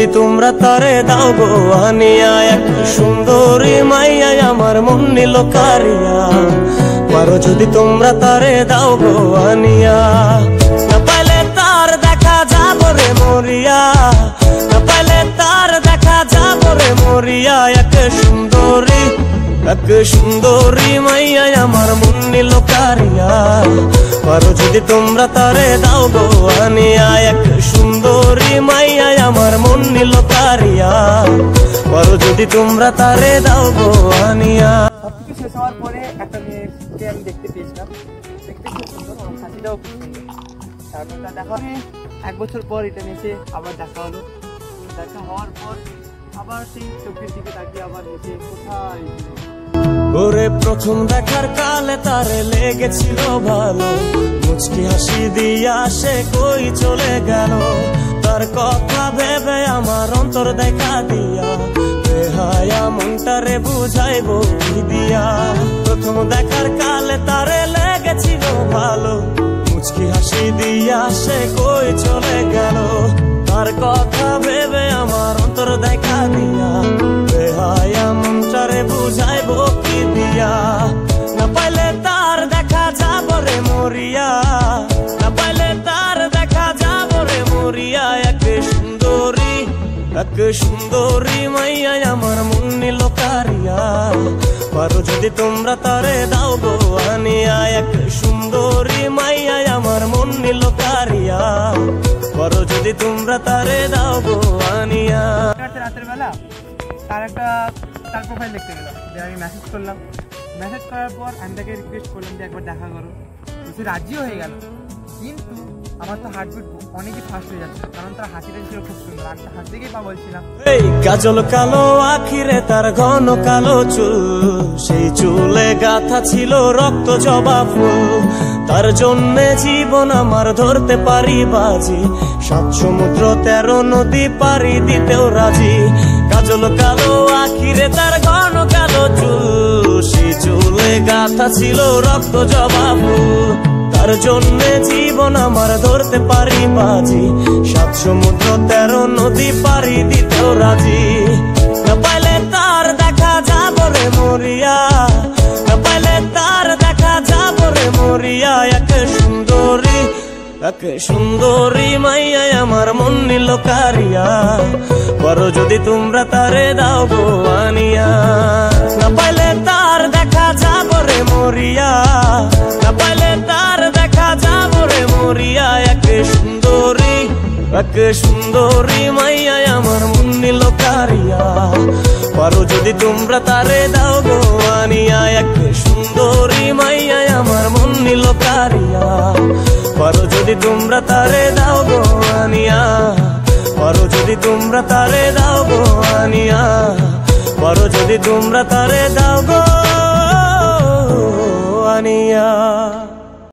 যদি তোমরা তারে দাও গো আনিয়া, এক সুন্দরী মাইয়া আমার মন নিল কারিয়া। পারো যদি তোমরা তারে দাও গো আনিয়া, না পাইলে তার দেখা যাব রে মরিয়া, না পাইলে তার দেখা যাব রে মরিয়া। এক সুন্দরী মাইয়া আমার মন নিল কারিয়া। পারো যদি তোমরা তারে দাও গো আনিয়া, এক সুন্দরী মাইয়া আমার মন নিল কারিয়া। পারো যদি তোমরা তারে দাও গো আনিয়া। সবকিছু শেষ হওয়ার পরে একটা মেয়েকে আমি দেখতে পেয়েছিলাম, দেখতে খুব সুন্দর, আমার হাসিটাও খুব সুন্দর। তারপর দেখা 1 বছর পর এটা এসে আবার দেখা হলো। দেখা হওয়ার পর আবার সেই চোখের দিকে তাকিয়ে আবার এসে কোথায় ওরে প্রথম দেখার কালে তারে লেগেছিল ভালো, মুচকি হাসি দিয়া সে কই চলে গেল। তার কথা ভেবে আমার অন্তর দেখা দিয়া, বেহায়া মনটারে বুঝাইবো কি দিয়া। প্রথম দেখার কালে তারে লেগেছিল ভালো, মুচকি হাসি দিয়া সে কই চলে গেল। তার কথা ভেবে আমার অন্তর দেখা দিয়া, বেহায়া মনটারে বুঝাইবো কি দিয়া। না পাইলে তার দেখা যাব রে মরিয়া, না পাইলে তার দেখা যাব রে মরিয়া। এক সুন্দরী মাইয়া আমার মন নিল কারিয়া। পারো যদি তোমরা তারে দাও গো আনিয়া, এক সুন্দরী মাইয়া আমার মন নিল কারিয়া। পারো যদি তোমরা তারে দাও গো আনিয়া। রাতের বেলা তার প্রোফাইল দেখতে গেলাম, আমি মেসেজ করলাম। মেসেজ করার পর আমি তাকে রিকোয়েস্ট করলাম যে একবার দেখা করো, সে রাজিও হয়ে গেল। কিন্তু আমার তো হার্টবিট অনেকই ফাস্ট হয়ে যাচ্ছে, কারণ তার হাসিটা ছিল খুব সুন্দর, আর হাত থেকেই পাগল ছিলাম। এই কাজল কালো আখিরে তার ঘন কালো চুল, সেই চুলে গাথা ছিল রক্ত জবা ফুল। তার জন্যে জীবন আমার ধরতে পারি বাজি, 7 সমুদ্র 13 নদী পারি দিতেও রাজি। কাজল কালো আখিরে তার ঘন কালো চুল, সেই চুলে গাথা ছিল রক্ত জবা ফুল। তার জন্যে জীবন আমার ধরতে পারি বাজি, 7 সমুদ্র 13 নদী পারি দিতেও রাজি। না পাইলে তার দেখা যাব রে মরিয়া, না পাইলে তার দেখা যাব রে মরিয়া। এক সুন্দরী মাইয়া আমার মন নিল কারিয়া। পারো যদি তোমরা তারে দাও গো আনিয়া, না পাইলে তার দেখা যাব রে মরিয়া, না পাইলে তার দেখা যাব রে মরিয়া। এক সুন্দরী মাইয়া আমার মন নিল কারিয়া। পারো যদি তোমরা তারে দাও গো আনিয়া, এক সুন্দরী মাইয়া আমার মন নিল কারিয়া। পারো যদি তোমরা তারে দাও গো আনিয়া, পারো যদি তোমরা তারে দাও গো আনিয়া। পারো যদি তোমরা তারে দাও গো আনিয়া।